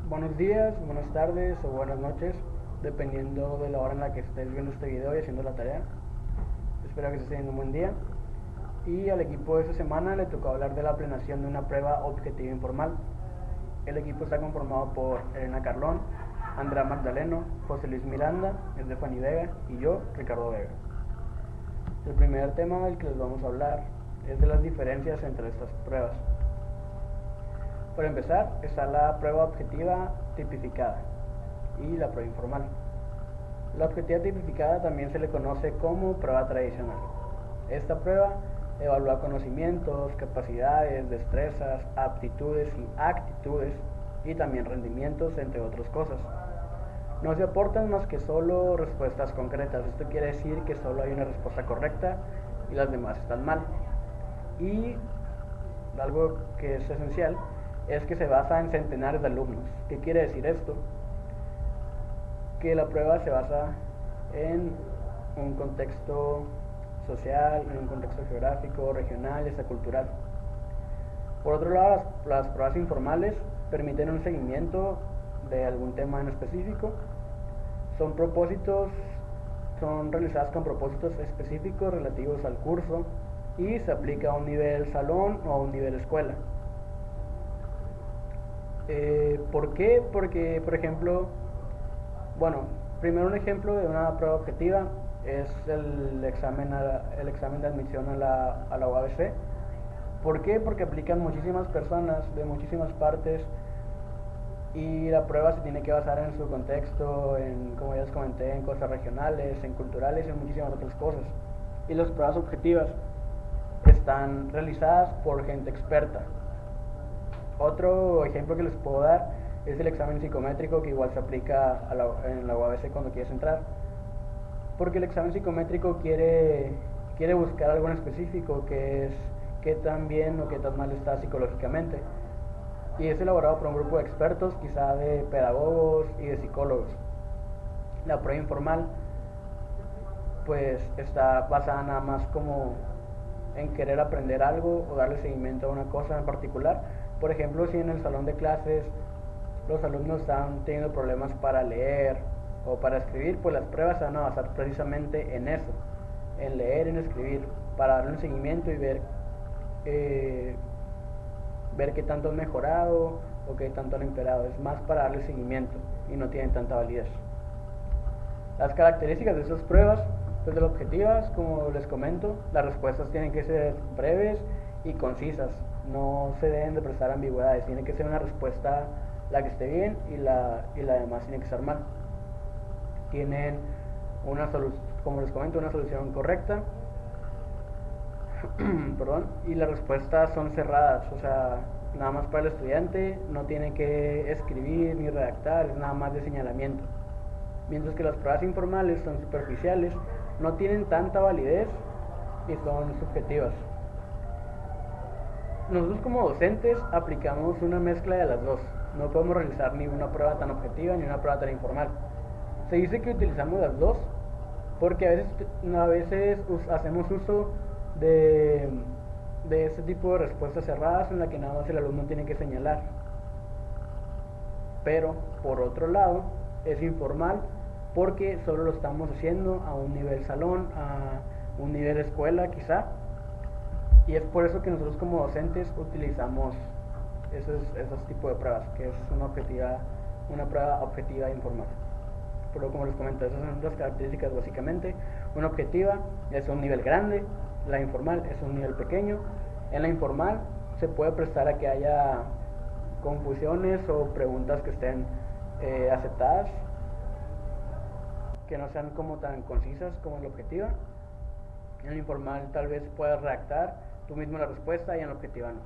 Buenos días, buenas tardes o buenas noches, dependiendo de la hora en la que estés viendo este video y haciendo la tarea. Espero que estés teniendo un buen día. Y al equipo de esta semana le tocó hablar de la planeación de una prueba objetiva informal. El equipo está conformado por Elena Carlón, Andrea Magdaleno, José Luis Miranda, Estefany Vega y yo, Ricardo Vega. El primer tema del que les vamos a hablar es de las diferencias entre estas pruebas. Para empezar, está la prueba objetiva tipificada y la prueba informal. La objetiva tipificada también se le conoce como prueba tradicional. Esta prueba evalúa conocimientos, capacidades, destrezas, aptitudes y actitudes y también rendimientos, entre otras cosas. No se aportan más que solo respuestas concretas. Esto quiere decir que solo hay una respuesta correcta y las demás están mal. Y algo que es esencial es que se basa en centenares de alumnos. ¿Qué quiere decir esto? Que la prueba se basa en un contexto social, en un contexto geográfico, regional y hasta cultural. Por otro lado, las pruebas informales permiten un seguimiento de algún tema en específico. Son realizadas con propósitos específicos relativos al curso y se aplica a un nivel salón o a un nivel escuela. ¿Por qué? Porque, por ejemplo, bueno, primero un ejemplo de una prueba objetiva es el examen de admisión a la UABC. ¿Por qué? Porque aplican muchísimas personas de muchísimas partes y la prueba se tiene que basar en su contexto, en, como ya les comenté, en cosas regionales, en culturales y en muchísimas otras cosas. Y las pruebas objetivas están realizadas por gente experta. Otro ejemplo que les puedo dar es el examen psicométrico, que igual se aplica en la UABC cuando quieres entrar. Porque el examen psicométrico quiere buscar algo en específico, que es qué tan bien o qué tan mal está psicológicamente. Y es elaborado por un grupo de expertos, quizá de pedagogos y de psicólogos. La prueba informal pues está basada nada más como en querer aprender algo o darle seguimiento a una cosa en particular. Por ejemplo, si en el salón de clases los alumnos están teniendo problemas para leer o para escribir, pues las pruebas se van a basar precisamente en eso, en leer, en escribir, para darle un seguimiento y eh, ver qué tanto han mejorado o qué tanto han empeorado. Es más para darle seguimiento y no tienen tanta validez. Las características de estas pruebas, pues de las objetivas, como les comento, las respuestas tienen que ser breves y concisas. No se deben de prestar ambigüedades. Tiene que ser una respuesta la que esté bien y la demás tiene que estar mal. Tienen una solución, como les comento, una solución correcta. Perdón, y las respuestas son cerradas, o sea, nada más para el estudiante, no tiene que escribir ni redactar, es nada más de señalamiento. Mientras que las pruebas informales son superficiales, no tienen tanta validez y son subjetivas. Nosotros como docentes aplicamos una mezcla de las dos. No podemos realizar ni una prueba tan objetiva ni una prueba tan informal. Se dice que utilizamos las dos porque a veces hacemos uso de, de este tipo de respuestas cerradas en la que nada más el alumno tiene que señalar. Pero por otro lado es informal porque solo lo estamos haciendo a un nivel salón, a un nivel escuela quizá, y es por eso que nosotros como docentes utilizamos esos tipos de pruebas, que es una prueba objetiva e informal. Pero como les comento, esas son las características básicamente. Una objetiva es un nivel grande, la informal es un nivel pequeño. En la informal se puede prestar a que haya confusiones o preguntas que estén aceptadas, que no sean como tan concisas como en la objetiva. En la informal tal vez puedas redactar tú mismo la respuesta y en la objetiva no.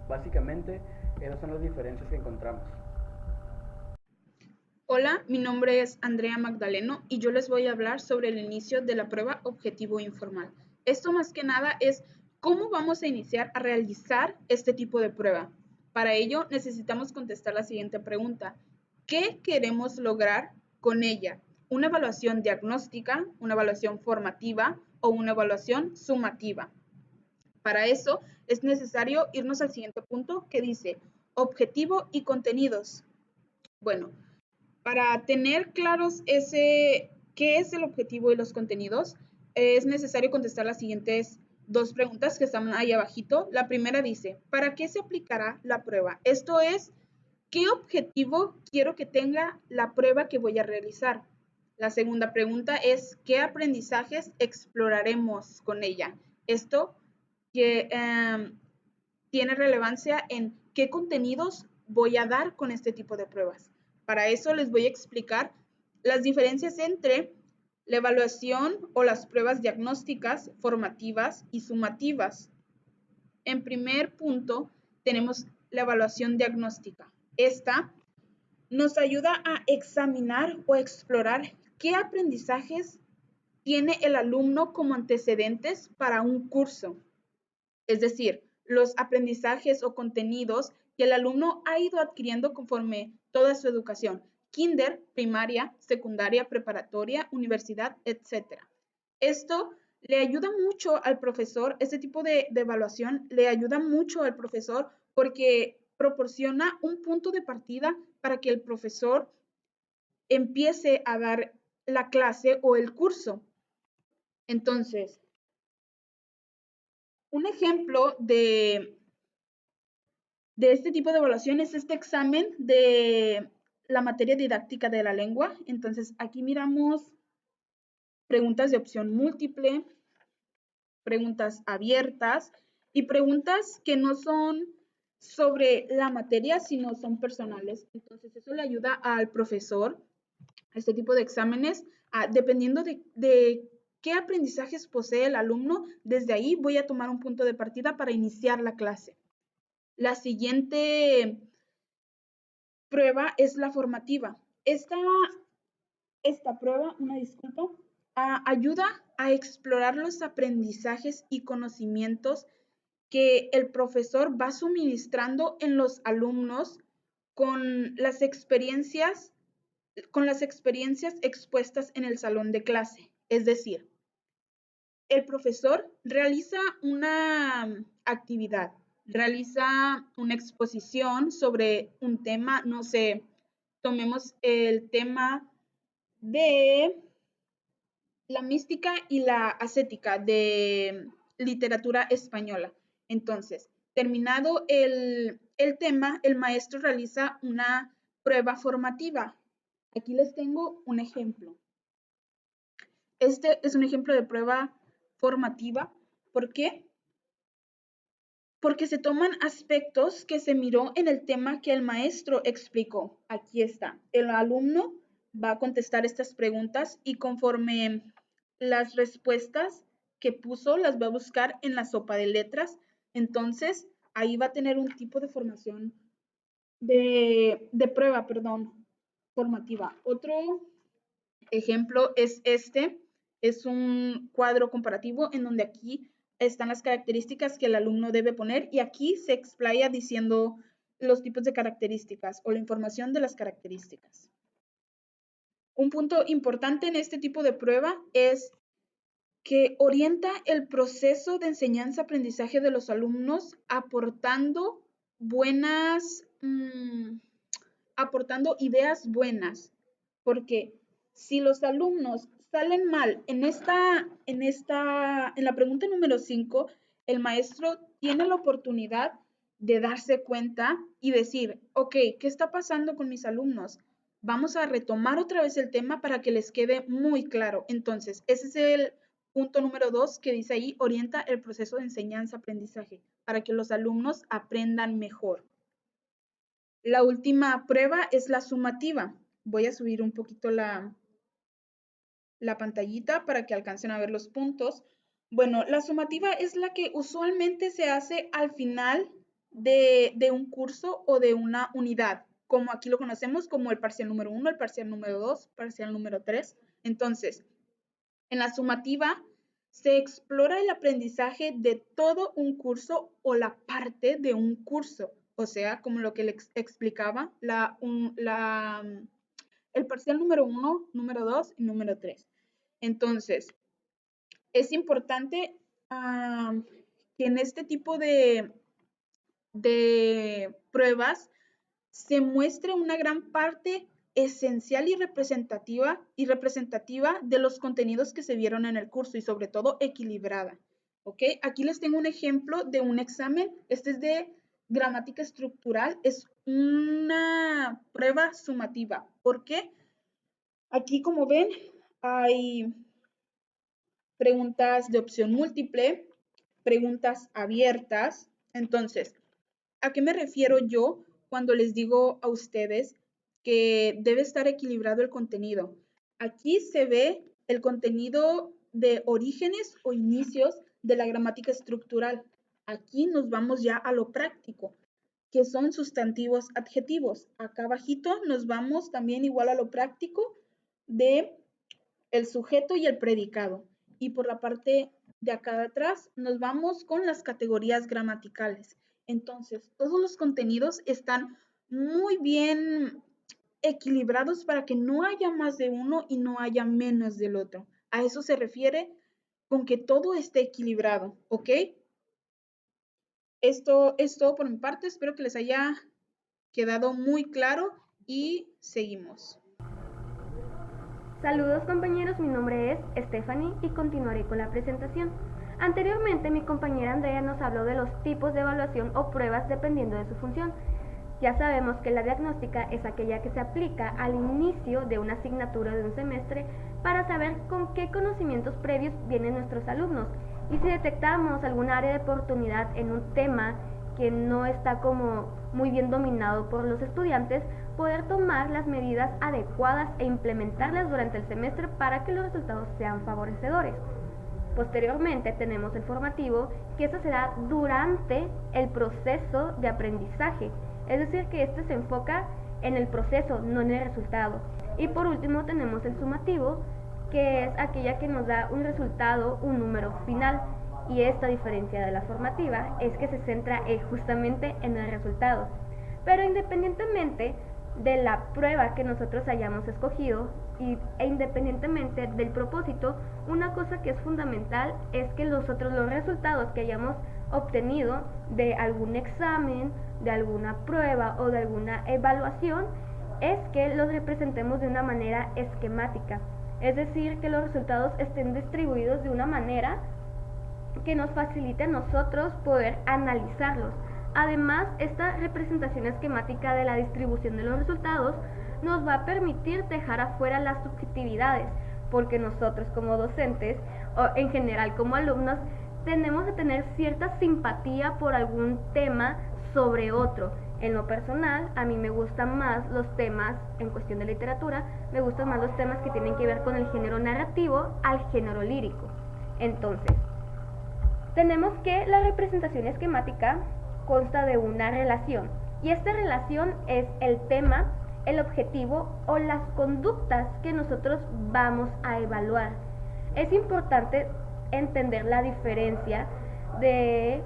Básicamente esas son las diferencias que encontramos. Hola, mi nombre es Andrea Magdaleno y yo les voy a hablar sobre el inicio de la prueba objetivo informal. Esto más que nada es cómo vamos a iniciar a realizar este tipo de prueba. Para ello necesitamos contestar la siguiente pregunta. ¿Qué queremos lograr con ella? ¿Una evaluación diagnóstica, una evaluación formativa o una evaluación sumativa? Para eso es necesario irnos al siguiente punto que dice objetivo y contenidos. Bueno, para tener claros qué es el objetivo y los contenidos, es necesario contestar las siguientes dos preguntas que están ahí abajito. La primera dice, ¿para qué se aplicará la prueba? Esto es, ¿qué objetivo quiero que tenga la prueba que voy a realizar? La segunda pregunta es, ¿qué aprendizajes exploraremos con ella? Esto que tiene relevancia en qué contenidos voy a dar con este tipo de pruebas. Para eso les voy a explicar las diferencias entre la evaluación o las pruebas diagnósticas, formativas y sumativas. En primer punto, tenemos la evaluación diagnóstica. Esta nos ayuda a examinar o explorar qué aprendizajes tiene el alumno como antecedentes para un curso. Es decir, los aprendizajes o contenidos que el alumno ha ido adquiriendo conforme toda su educación, kinder, primaria, secundaria, preparatoria, universidad, etc. Esto le ayuda mucho al profesor, este tipo de evaluación le ayuda mucho al profesor porque proporciona un punto de partida para que el profesor empiece a dar la clase o el curso. Entonces, un ejemplo de este tipo de evaluación es este examen de la materia didáctica de la lengua. Entonces, aquí miramos preguntas de opción múltiple, preguntas abiertas y preguntas que no son sobre la materia, sino son personales. Entonces, eso le ayuda al profesor, a este tipo de exámenes, dependiendo de qué aprendizajes posee el alumno, desde ahí voy a tomar un punto de partida para iniciar la clase. La siguiente prueba es la formativa. Esta prueba, una disculpa, ayuda a explorar los aprendizajes y conocimientos que el profesor va suministrando en los alumnos con las experiencias, expuestas en el salón de clase. Es decir, el profesor realiza una actividad, realiza una exposición sobre un tema, no sé, tomemos el tema de la mística y la ascética de literatura española. Entonces, terminado el tema, el maestro realiza una prueba formativa. Aquí les tengo un ejemplo. Este es un ejemplo de prueba formativa. ¿Por qué? Porque se toman aspectos que se miró en el tema que el maestro explicó. Aquí está. El alumno va a contestar estas preguntas y conforme las respuestas que puso las va a buscar en la sopa de letras. Entonces, ahí va a tener un tipo de formación de prueba, perdón, formativa. Otro ejemplo es este. Es un cuadro comparativo en donde aquí están las características que el alumno debe poner y aquí se explaya diciendo los tipos de características o la información de las características. Un punto importante en este tipo de prueba es que orienta el proceso de enseñanza-aprendizaje de los alumnos aportando aportando ideas buenas, porque si los alumnos salen mal en la pregunta número 5, el maestro tiene la oportunidad de darse cuenta y decir, ok, ¿qué está pasando con mis alumnos? Vamos a retomar otra vez el tema para que les quede muy claro. Entonces, ese es el punto número 2 que dice ahí, orienta el proceso de enseñanza-aprendizaje para que los alumnos aprendan mejor. La última prueba es la sumativa. Voy a subir un poquito la pantallita para que alcancen a ver los puntos. Bueno, la sumativa es la que usualmente se hace al final de un curso o de una unidad, como aquí lo conocemos como el parcial número 1, el parcial número 2, parcial número 3. Entonces, en la sumativa se explora el aprendizaje de todo un curso o la parte de un curso. O sea, como lo que les explicaba, el parcial número 1, número 2 y número 3. Entonces, es importante que en este tipo de pruebas se muestre una gran parte esencial y representativa de los contenidos que se vieron en el curso y sobre todo equilibrada. ¿Ok? Aquí les tengo un ejemplo de un examen. Este es de gramática estructural. Es una prueba sumativa. ¿Por qué? Aquí, como ven, hay preguntas de opción múltiple, preguntas abiertas. Entonces, ¿a qué me refiero yo cuando les digo a ustedes que debe estar equilibrado el contenido? Aquí se ve el contenido de orígenes o inicios de la gramática estructural. Aquí nos vamos ya a lo práctico, que son sustantivos adjetivos. Acá abajito nos vamos también igual a lo práctico de el sujeto y el predicado. Y por la parte de acá de atrás nos vamos con las categorías gramaticales. Entonces, todos los contenidos están muy bien equilibrados para que no haya más de uno y no haya menos del otro. A eso se refiere con que todo esté equilibrado, ¿ok? Esto es todo por mi parte. Espero que les haya quedado muy claro y seguimos. Saludos compañeros, mi nombre es Stephanie y continuaré con la presentación. Anteriormente mi compañera Andrea nos habló de los tipos de evaluación o pruebas dependiendo de su función. Ya sabemos que la diagnóstica es aquella que se aplica al inicio de una asignatura de un semestre para saber con qué conocimientos previos vienen nuestros alumnos y si detectamos algún área de oportunidad en un tema que no está como muy bien dominado por los estudiantes, poder tomar las medidas adecuadas e implementarlas durante el semestre para que los resultados sean favorecedores. Posteriormente tenemos el formativo, que eso se da durante el proceso de aprendizaje, es decir, que este se enfoca en el proceso, no en el resultado. Y por último tenemos el sumativo, que es aquella que nos da un resultado, un número final. Y esta diferencia de la formativa es que se centra justamente en el resultado. Pero independientemente de la prueba que nosotros hayamos escogido e independientemente del propósito, una cosa que es fundamental es que los resultados que hayamos obtenido de algún examen, de alguna prueba o de alguna evaluación, es que los representemos de una manera esquemática. Es decir, que los resultados estén distribuidos de una manera que nos facilite a nosotros poder analizarlos. Además, esta representación esquemática de la distribución de los resultados nos va a permitir dejar afuera las subjetividades, porque nosotros como docentes o en general como alumnos tenemos que tener cierta simpatía por algún tema sobre otro. En lo personal, a mí me gustan más los temas, en cuestión de literatura, me gustan más los temas que tienen que ver con el género narrativo al género lírico. Entonces, tenemos que la representación esquemática consta de una relación, y esta relación es el tema, el objetivo o las conductas que nosotros vamos a evaluar. Es importante entender la diferencia de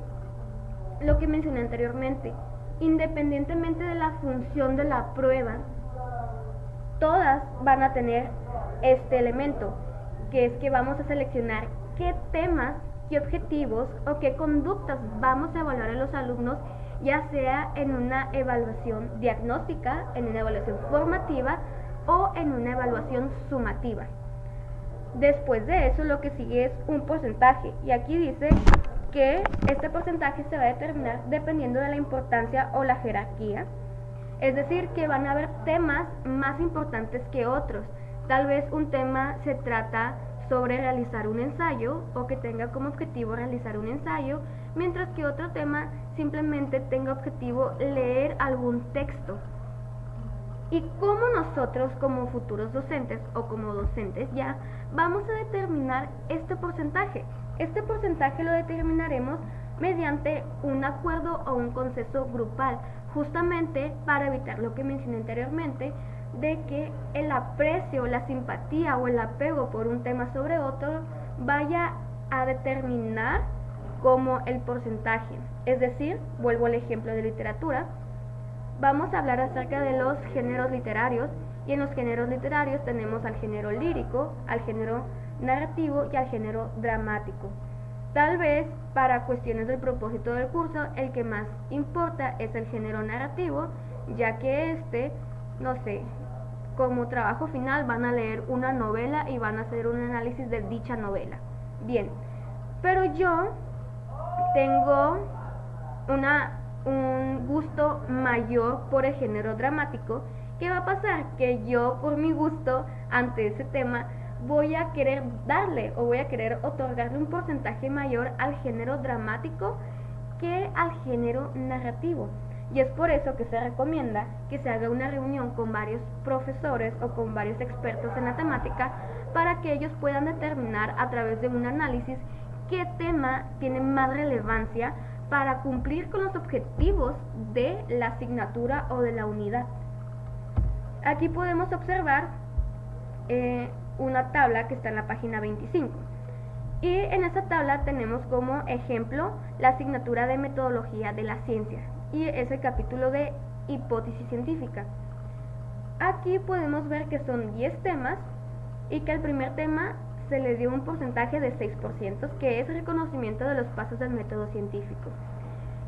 lo que mencioné anteriormente. Independientemente de la función de la prueba, todas van a tener este elemento, que es que vamos a seleccionar qué temas, qué objetivos o qué conductas vamos a evaluar a los alumnos, ya sea en una evaluación diagnóstica, en una evaluación formativa o en una evaluación sumativa. Después de eso, lo que sigue es un porcentaje, y aquí dice que este porcentaje se va a determinar dependiendo de la importancia o la jerarquía. Es decir, que van a haber temas más importantes que otros. Tal vez un tema se trata sobre realizar un ensayo o que tenga como objetivo realizar un ensayo, mientras que otro tema simplemente tenga objetivo leer algún texto. ¿Y cómo nosotros como futuros docentes o como docentes ya vamos a determinar este porcentaje? Este porcentaje lo determinaremos mediante un acuerdo o un consenso grupal, justamente para evitar lo que mencioné anteriormente, de que el aprecio, la simpatía o el apego por un tema sobre otro vaya a determinar como el porcentaje. Es decir, vuelvo al ejemplo de literatura, vamos a hablar acerca de los géneros literarios, y en los géneros literarios tenemos al género lírico, al género narrativo y al género dramático. Tal vez para cuestiones del propósito del curso, el que más importa es el género narrativo, ya que no sé, como trabajo final van a leer una novela y van a hacer un análisis de dicha novela. Bien, pero yo tengo un gusto mayor por el género dramático. ¿Qué va a pasar? Que yo, por mi gusto ante ese tema, voy a querer darle o voy a querer otorgarle un porcentaje mayor al género dramático que al género narrativo. Y es por eso que se recomienda que se haga una reunión con varios profesores o con varios expertos en la temática para que ellos puedan determinar a través de un análisis qué tema tiene más relevancia para cumplir con los objetivos de la asignatura o de la unidad. Aquí podemos observar una tabla que está en la página 25. Y en esta tabla tenemos como ejemplo la asignatura de metodología de la ciencia y es el capítulo de hipótesis científica. Aquí podemos ver que son 10 temas y que al primer tema se le dio un porcentaje de 6%, que es reconocimiento de los pasos del método científico.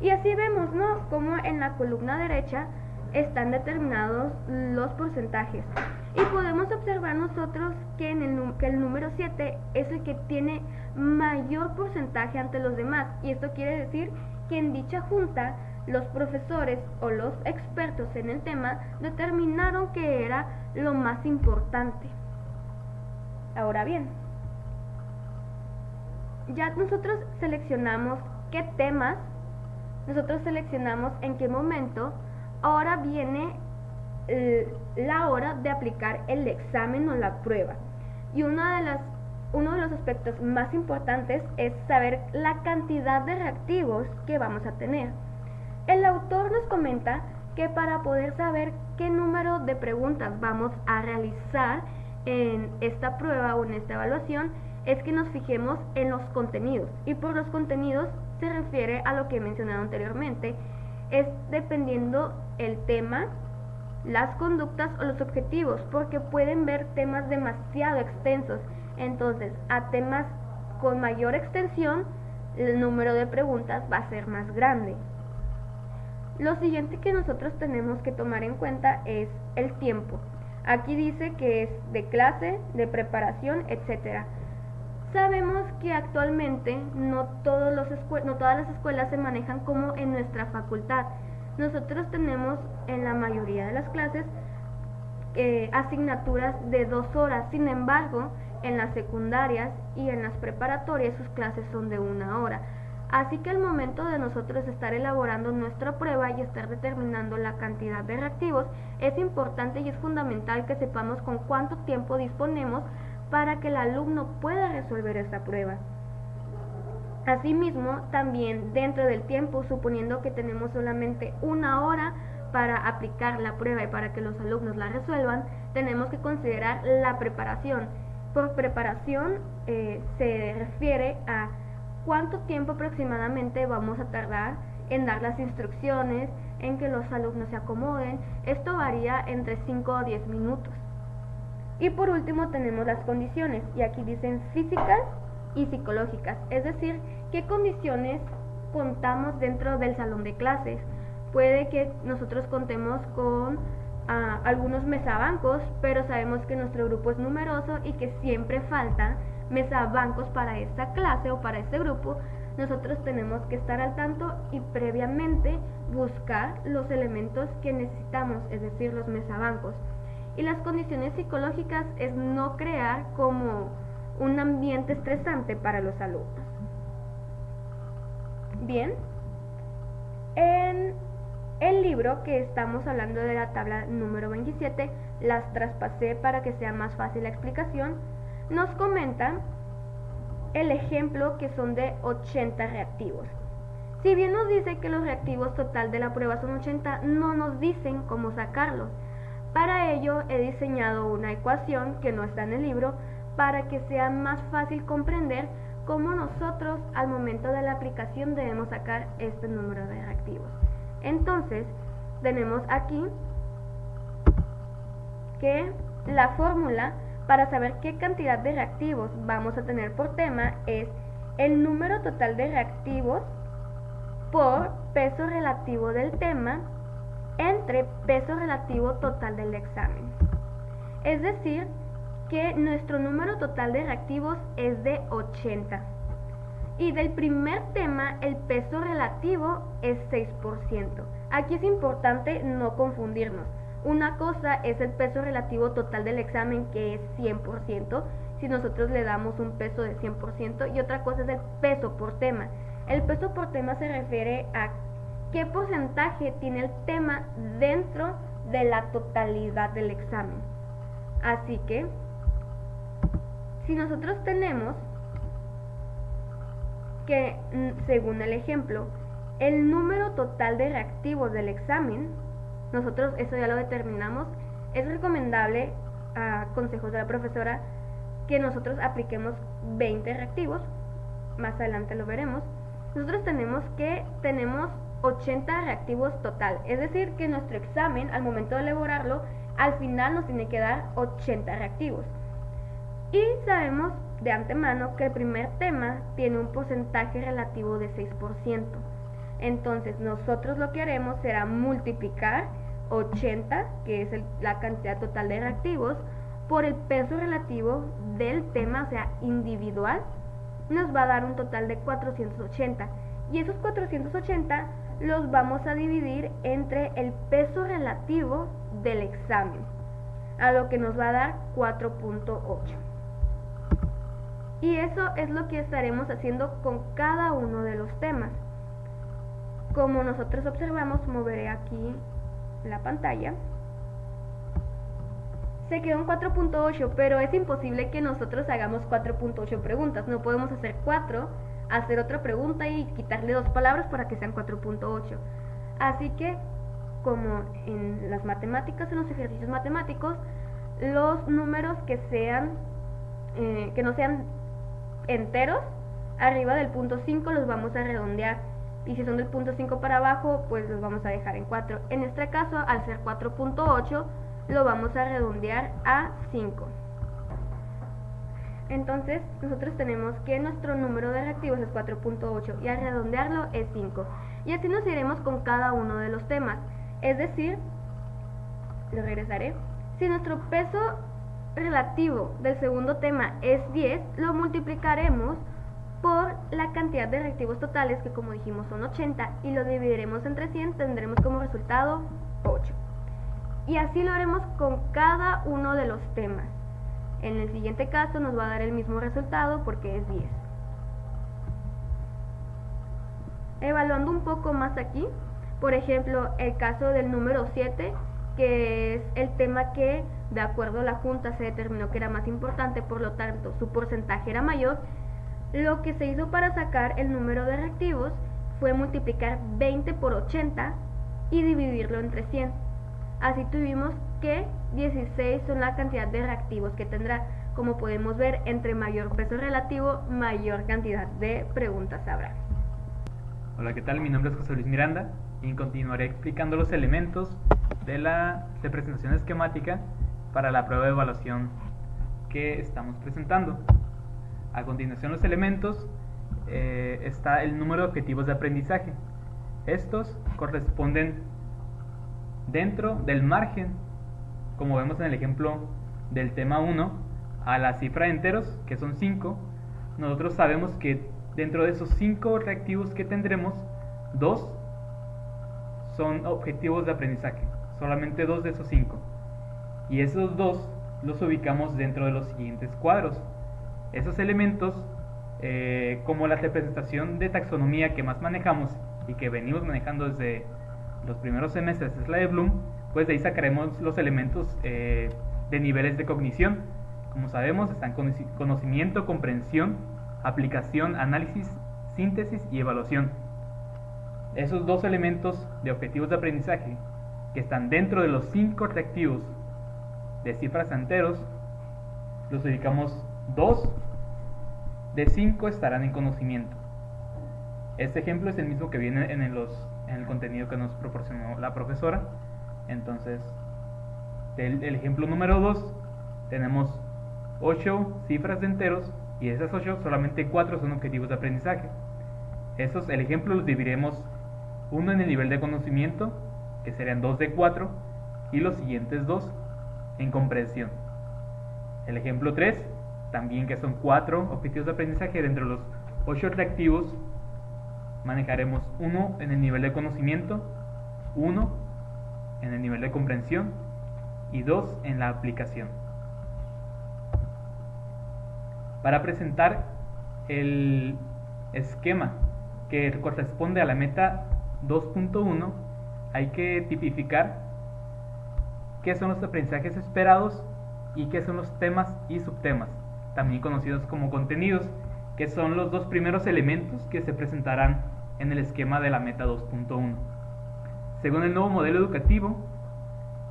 Y así vemos, ¿no?, como en la columna derecha están determinados los porcentajes. Y podemos observar nosotros que el número 7 es el que tiene mayor porcentaje ante los demás. Y esto quiere decir que en dicha junta los profesores o los expertos en el tema determinaron que era lo más importante. Ahora bien, ya nosotros seleccionamos qué temas, nosotros seleccionamos en qué momento. Ahora viene la hora de aplicar el examen o la prueba. Y uno de los aspectos más importantes es saber la cantidad de reactivos que vamos a tener. El autor nos comenta que para poder saber qué número de preguntas vamos a realizar en esta prueba o en esta evaluación, es que nos fijemos en los contenidos. Y por los contenidos se refiere a lo que he mencionado anteriormente, es dependiendo el tema, las conductas o los objetivos, porque pueden ver temas demasiado extensos. Entonces, a temas con mayor extensión, el número de preguntas va a ser más grande. Lo siguiente que nosotros tenemos que tomar en cuenta es el tiempo. Aquí dice que es de clase, de preparación, etc. Sabemos que actualmente no todas las escuelas se manejan como en nuestra facultad. Nosotros tenemos en la mayoría de las clases asignaturas de 2 horas. Sin embargo, en las secundarias y en las preparatorias sus clases son de 1 hora. Así que al momento de nosotros estar elaborando nuestra prueba y estar determinando la cantidad de reactivos, es importante y es fundamental que sepamos con cuánto tiempo disponemos para que el alumno pueda resolver esta prueba. Asimismo, también dentro del tiempo, suponiendo que tenemos solamente 1 hora para aplicar la prueba y para que los alumnos la resuelvan, tenemos que considerar la preparación. Por preparación se refiere a cuánto tiempo aproximadamente vamos a tardar en dar las instrucciones, en que los alumnos se acomoden. Esto varía entre 5 o 10 minutos. Y por último tenemos las condiciones, y aquí dicen físicas y psicológicas, es decir, qué condiciones contamos dentro del salón de clases. Puede que nosotros contemos con algunos mesabancos, pero sabemos que nuestro grupo es numeroso y que siempre faltan mesabancos para esta clase o para este grupo. Nosotros tenemos que estar al tanto y previamente buscar los elementos que necesitamos, es decir, los mesabancos. Y las condiciones psicológicas es no crear como un ambiente estresante para los alumnos. Bien, en el libro que estamos hablando de la tabla número 27, las traspasé para que sea más fácil la explicación. Nos comentan el ejemplo que son de 80 reactivos. Si bien nos dice que los reactivos total de la prueba son 80, no nos dicen cómo sacarlos. Para ello he diseñado una ecuación que no está en el libro para que sea más fácil comprender cómo nosotros al momento de la aplicación debemos sacar este número de reactivos. Entonces, tenemos aquí que la fórmula para saber qué cantidad de reactivos vamos a tener por tema es el número total de reactivos por peso relativo del tema entre peso relativo total del examen. Es decir, que nuestro número total de reactivos es de 80. Y del primer tema, el peso relativo es 6%. Aquí es importante no confundirnos. Una cosa es el peso relativo total del examen, que es 100%, si nosotros le damos un peso de 100%, y otra cosa es el peso por tema. El peso por tema se refiere a qué porcentaje tiene el tema dentro de la totalidad del examen. Así que, si nosotros tenemos que, según el ejemplo, el número total de reactivos del examen, nosotros eso ya lo determinamos, es recomendable, a consejos de la profesora, que nosotros apliquemos 20 reactivos, más adelante lo veremos. Nosotros tenemos 80 reactivos total, es decir, que nuestro examen, al momento de elaborarlo, al final nos tiene que dar 80 reactivos. Y sabemos de antemano que el primer tema tiene un porcentaje relativo de 6%. Entonces nosotros lo que haremos será multiplicar 80, que es la cantidad total de reactivos, por el peso relativo del tema, o sea, individual, nos va a dar un total de 480. Y esos 480 los vamos a dividir entre el peso relativo del examen, a lo que nos va a dar 4.8. Y eso es lo que estaremos haciendo con cada uno de los temas. Como nosotros observamos, moveré aquí la pantalla. Se quedó en 4.8, pero es imposible que nosotros hagamos 4.8 preguntas. No podemos hacer 4, hacer otra pregunta y quitarle 2 palabras para que sean 4.8. Así que, como en las matemáticas, en los ejercicios matemáticos, los números que no sean enteros, arriba del punto 5 los vamos a redondear. Y si son del punto 5 para abajo, pues los vamos a dejar en 4. En este caso, al ser 4.8, lo vamos a redondear a 5. Entonces, nosotros tenemos que nuestro número de reactivos es 4.8 y al redondearlo es 5. Y así nos iremos con cada uno de los temas. Es decir, lo regresaré. Si nuestro peso relativo del segundo tema es 10, lo multiplicaremos por la cantidad de reactivos totales, que como dijimos son 80, y lo dividiremos entre 100, tendremos como resultado 8. Y así lo haremos con cada uno de los temas. En el siguiente caso nos va a dar el mismo resultado porque es 10. Evaluando un poco más aquí, por ejemplo, el caso del número 7, que es el tema que, de acuerdo a la Junta, se determinó que era más importante, por lo tanto su porcentaje era mayor. Lo que se hizo para sacar el número de reactivos fue multiplicar 20 por 80 y dividirlo entre 100. Así tuvimos que 16 son la cantidad de reactivos que tendrá. Como podemos ver, entre mayor peso relativo, mayor cantidad de preguntas habrá. Hola, ¿qué tal? Mi nombre es José Luis Miranda y continuaré explicando los elementos de la representación esquemática para la prueba de evaluación que estamos presentando. A continuación, los elementos, está el número de objetivos de aprendizaje. Estos corresponden dentro del margen, como vemos en el ejemplo del tema 1, a la cifra de enteros, que son 5. Nosotros sabemos que dentro de esos 5 reactivos que tendremos, 2 son objetivos de aprendizaje, solamente 2 de esos 5. Y esos 2 los ubicamos dentro de los siguientes cuadros. Esos elementos, como la representación de taxonomía que más manejamos y que venimos manejando desde los primeros semestres, es la de Bloom, pues de ahí sacaremos los elementos de niveles de cognición. Como sabemos, están conocimiento, comprensión, aplicación, análisis, síntesis y evaluación. Esos 2 elementos de objetivos de aprendizaje que están dentro de los 5 reactivos de cifras a enteros, los ubicamos 2 de 5 estarán en conocimiento. Este ejemplo es el mismo que viene en el contenido que nos proporcionó la profesora. Entonces, el ejemplo número 2, tenemos 8 cifras de enteros y de esas 8 solamente 4 son objetivos de aprendizaje. El ejemplo los dividiremos uno en el nivel de conocimiento que serían 2 de 4, y los siguientes 2 en comprensión. El ejemplo 3, también que son 4 objetivos de aprendizaje dentro de los 8 reactivos, manejaremos 1 en el nivel de conocimiento, 1 en el nivel de comprensión y 2 en la aplicación. Para presentar el esquema que corresponde a la meta 2.1, hay que tipificar qué son los aprendizajes esperados y qué son los temas y subtemas, también conocidos como contenidos, que son los dos primeros elementos que se presentarán en el esquema de la meta 2.1. Según el nuevo modelo educativo,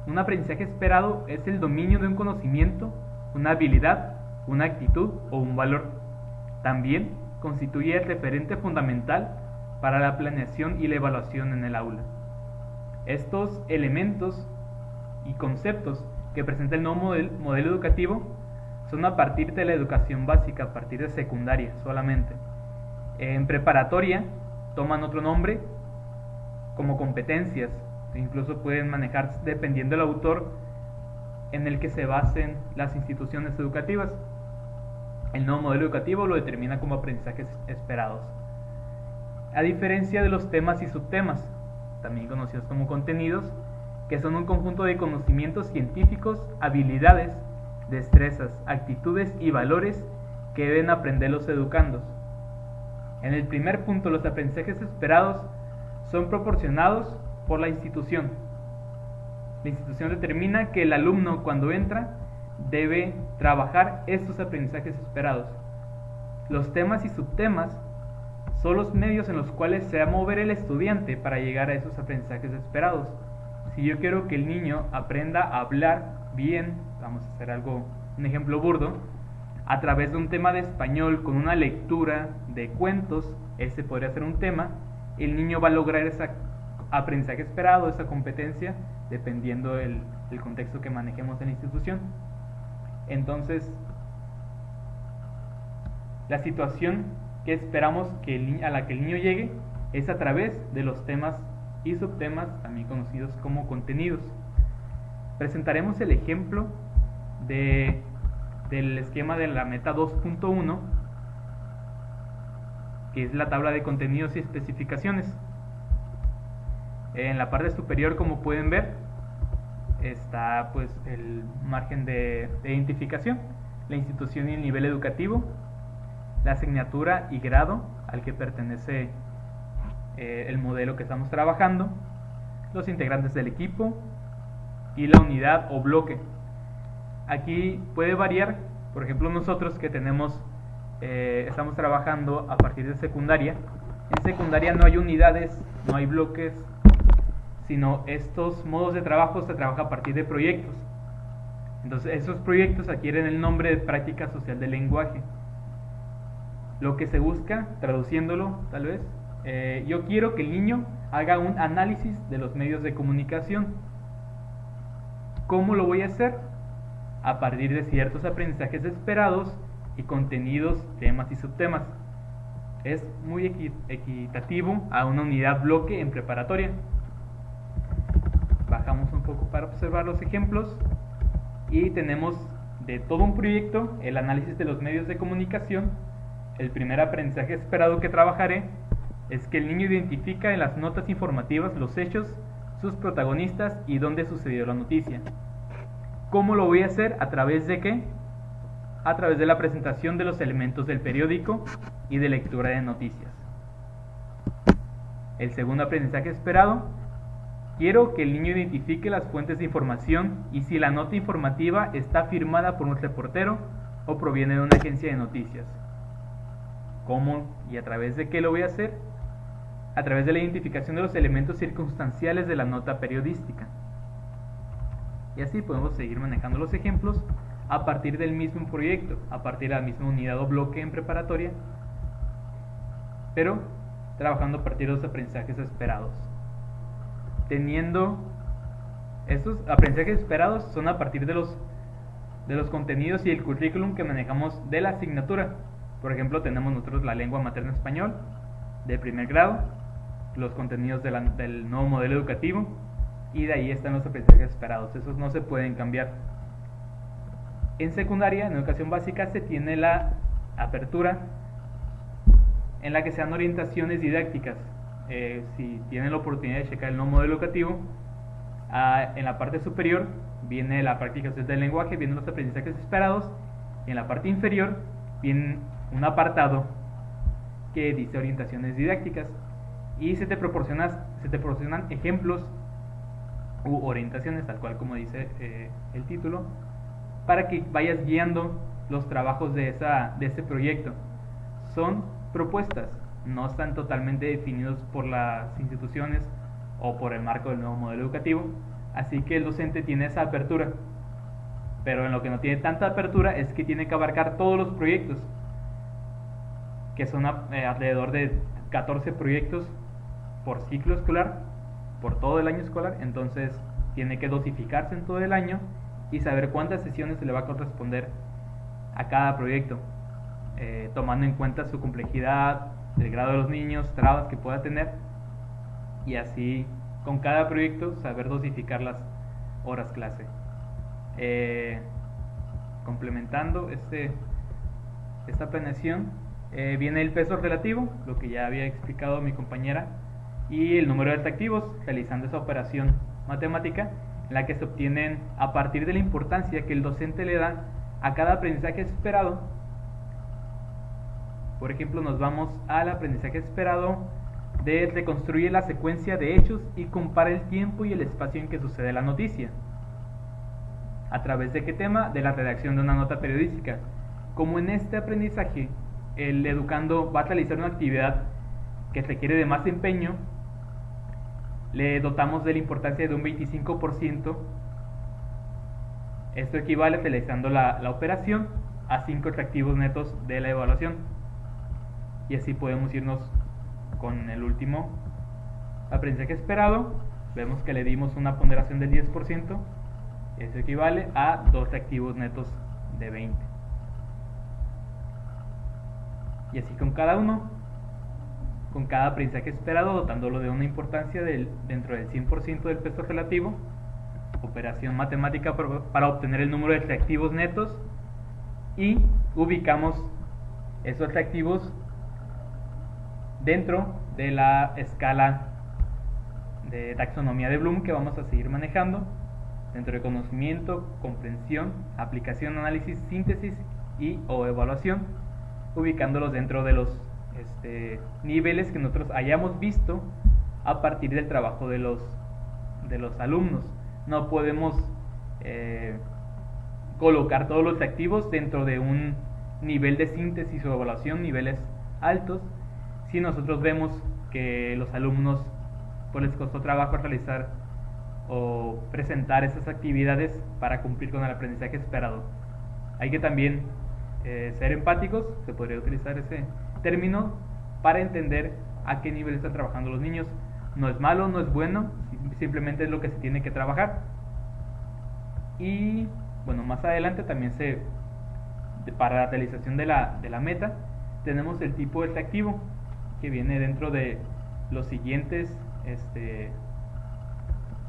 un aprendizaje esperado es el dominio de un conocimiento, una habilidad, una actitud o un valor. También constituye el referente fundamental para la planeación y la evaluación en el aula. Estos elementos y conceptos que presenta el nuevo modelo educativo son a partir de la educación básica, a partir de secundaria solamente. En preparatoria toman otro nombre como competencias, incluso pueden manejarse dependiendo del autor en el que se basen las instituciones educativas. El nuevo modelo educativo lo determina como aprendizajes esperados. A diferencia de los temas y subtemas, también conocidos como contenidos, que son un conjunto de conocimientos científicos, habilidades, destrezas, actitudes y valores que deben aprender los educandos. En el primer punto, los aprendizajes esperados son proporcionados por la institución. La institución determina que el alumno, cuando entra, debe trabajar estos aprendizajes esperados. Los temas y subtemas son los medios en los cuales se va a mover el estudiante para llegar a esos aprendizajes esperados. Si yo quiero que el niño aprenda a hablar bien, vamos a hacer un ejemplo burdo, a través de un tema de español con una lectura de cuentos, ese podría ser un tema, el niño va a lograr ese aprendizaje esperado, esa competencia, dependiendo del contexto que manejemos en la institución. Entonces, la situación que esperamos a la que el niño llegue es a través de los temas y subtemas, también conocidos como contenidos. Presentaremos el ejemplo del esquema de la meta 2.1, que es la tabla de contenidos y especificaciones. En la parte superior, como pueden ver, está pues el margen de identificación, la institución y el nivel educativo, la asignatura y grado al que pertenece el modelo que estamos trabajando, los integrantes del equipo y la unidad o bloque. Aquí puede variar, por ejemplo nosotros que estamos trabajando a partir de secundaria. En secundaria no hay unidades, no hay bloques, sino estos modos de trabajo se trabaja a partir de proyectos. Entonces esos proyectos adquieren el nombre de práctica social del lenguaje. Lo que se busca, traduciéndolo tal vez, yo quiero que el niño haga un análisis de los medios de comunicación. ¿Cómo lo voy a hacer? A partir de ciertos aprendizajes esperados y contenidos, temas y subtemas. Es muy equitativo a una unidad bloque en preparatoria. Bajamos un poco para observar los ejemplos y tenemos de todo un proyecto el análisis de los medios de comunicación. El primer aprendizaje esperado que trabajaré es que el niño identifica en las notas informativas los hechos, sus protagonistas y dónde sucedió la noticia. ¿Cómo lo voy a hacer? ¿A través de qué? A través de la presentación de los elementos del periódico y de lectura de noticias. El segundo aprendizaje esperado: quiero que el niño identifique las fuentes de información y si la nota informativa está firmada por un reportero o proviene de una agencia de noticias. ¿Cómo y a través de qué lo voy a hacer? A través de la identificación de los elementos circunstanciales de la nota periodística. Y así podemos seguir manejando los ejemplos a partir del mismo proyecto, a partir de la misma unidad o bloque en preparatoria, pero trabajando a partir de los aprendizajes esperados. Teniendo estos aprendizajes esperados son a partir de los contenidos y el currículum que manejamos de la asignatura. Por ejemplo, tenemos nosotros la lengua materna español de primer grado, los contenidos del nuevo modelo educativo, y de ahí están los aprendizajes esperados. Esos no se pueden cambiar. En secundaria, en educación básica, se tiene la apertura en la que se dan orientaciones didácticas. Si tienen la oportunidad de checar el nuevo modelo educativo, en la parte superior viene la practicación del lenguaje, vienen los aprendizajes esperados, y en la parte inferior viene un apartado que dice orientaciones didácticas, y se te proporcionan ejemplos u orientaciones, tal cual como dice el título, para que vayas guiando los trabajos de ese proyecto. Son propuestas, no están totalmente definidos por las instituciones o por el marco del nuevo modelo educativo, así que el docente tiene esa apertura, pero en lo que no tiene tanta apertura es que tiene que abarcar todos los proyectos, que son alrededor de 14 proyectos por ciclo escolar, por todo el año escolar. Entonces tiene que dosificarse en todo el año y saber cuántas sesiones se le va a corresponder a cada proyecto, tomando en cuenta su complejidad, el grado de los niños, trabas que pueda tener, y así con cada proyecto saber dosificar las horas clase. Complementando esta planeación, viene el peso relativo, lo que ya había explicado mi compañera, y el número de reactivos, realizando esa operación matemática en la que se obtienen a partir de la importancia que el docente le da a cada aprendizaje esperado. Por ejemplo, nos vamos al aprendizaje esperado de reconstruir la secuencia de hechos y compara el tiempo y el espacio en que sucede la noticia. ¿A través de qué tema? De la redacción de una nota periodística. Como en este aprendizaje el educando va a realizar una actividad que requiere de más empeño, le dotamos de la importancia de un 25%. Esto equivale, realizando la operación, a 5 reactivos netos de la evaluación. Y así podemos irnos con el último aprendizaje esperado. Vemos que le dimos una ponderación del 10%. Eso equivale a 2 reactivos netos de 20. Y así con cada uno, con cada aprendizaje esperado, dotándolo de una importancia dentro del 100% del peso relativo. Operación matemática para obtener el número de reactivos netos, y ubicamos esos reactivos dentro de la escala de taxonomía de Bloom que vamos a seguir manejando, dentro de conocimiento, comprensión, aplicación, análisis, síntesis y o evaluación, ubicándolos dentro de los niveles que nosotros hayamos visto a partir del trabajo de los alumnos. No podemos colocar todos los reactivos dentro de un nivel de síntesis o evaluación, niveles altos, si nosotros vemos que los alumnos pues les costó trabajo realizar o presentar esas actividades para cumplir con el aprendizaje esperado. Hay que también ser empáticos, se podría utilizar ese término, para entender a qué nivel están trabajando los niños. No es malo, no es bueno, simplemente es lo que se tiene que trabajar. Y bueno, más adelante también para la realización de la meta, tenemos el tipo de reactivo, que viene dentro de los siguientes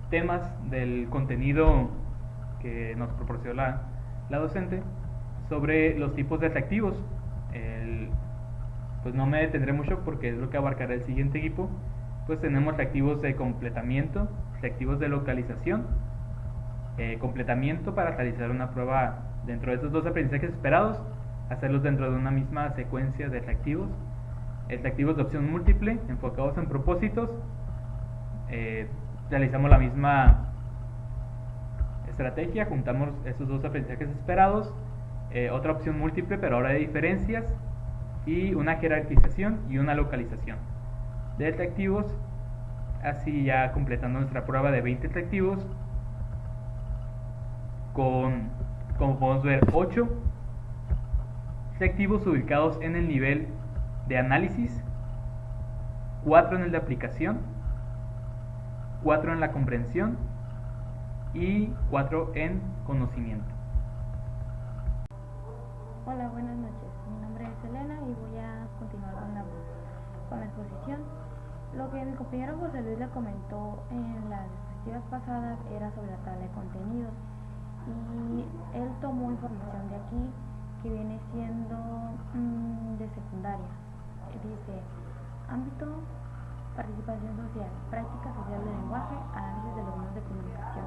temas del contenido que nos proporcionó la docente sobre los tipos de reactivos. Pues no me detendré mucho porque es lo que abarcará el siguiente equipo. Pues tenemos reactivos de completamiento, reactivos de localización, completamiento para realizar una prueba dentro de estos dos aprendizajes esperados, hacerlos dentro de una misma secuencia de reactivos. Reactivos de opción múltiple, enfocados en propósitos, realizamos la misma estrategia, juntamos esos dos aprendizajes esperados, otra opción múltiple pero ahora de diferencias, y una jerarquización y una localización de reactivos, así ya completando nuestra prueba de 20 reactivos con, como podemos ver, 8 reactivos ubicados en el nivel de análisis, 4 en el de aplicación, 4 en la comprensión y 4 en conocimiento. Hola, buenas noches. Mi nombre es Elena y voy a continuar con la exposición. Lo que mi compañero José Luis le comentó en las diapositivas pasadas era sobre la tabla de contenidos y él tomó información de aquí que viene siendo de secundaria. Dice, ámbito, participación social, práctica social del lenguaje, análisis de los medios de comunicación.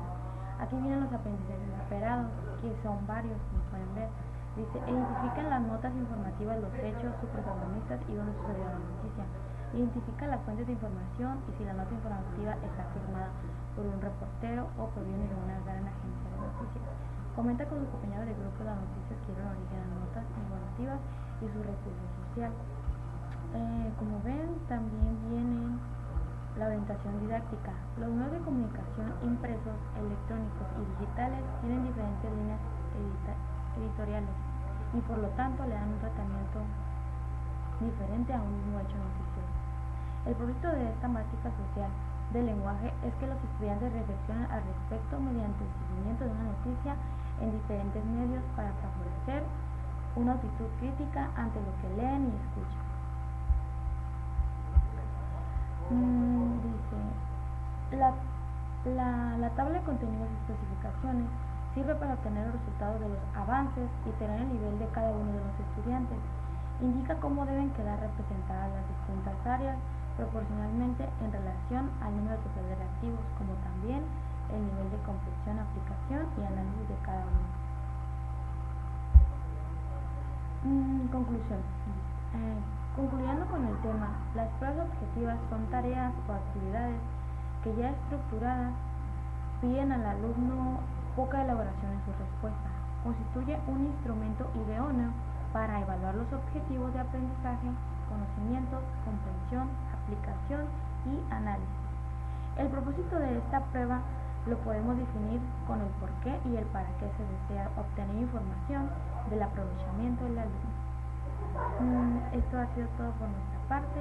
Aquí vienen los aprendizajes esperados, que son varios, como pueden ver. Dice, identifican las notas informativas, los hechos, sus protagonistas y dónde sucedió la noticia. Identifica las fuentes de información y si la nota informativa está firmada por un reportero o proviene de una gran agencia de noticias. Comenta con sus compañeros de grupo las noticias que dieron origen a notas informativas y su recurso social. Como ven, también viene la orientación didáctica. Los medios de comunicación impresos, electrónicos y digitales tienen diferentes líneas editoriales y por lo tanto le dan un tratamiento diferente a un mismo hecho noticioso. El propósito de esta práctica social del lenguaje es que los estudiantes reflexionen al respecto mediante el seguimiento de una noticia en diferentes medios para favorecer una actitud crítica ante lo que leen y escuchan. Dice, la tabla de contenidos y especificaciones sirve para obtener los resultados de los avances y tener el nivel de cada uno de los estudiantes. Indica cómo deben quedar representadas las distintas áreas proporcionalmente en relación al número total de reactivos, como también el nivel de comprensión, aplicación y análisis de cada uno. Conclusión. Concluyendo con el tema, las pruebas objetivas son tareas o actividades que ya estructuradas piden al alumno poca elaboración en su respuesta. Constituye un instrumento idóneo para evaluar los objetivos de aprendizaje, conocimientos, comprensión, aplicación y análisis. El propósito de esta prueba lo podemos definir con el por qué y el para qué se desea obtener información del aprovechamiento del alumno. Esto ha sido todo por nuestra parte.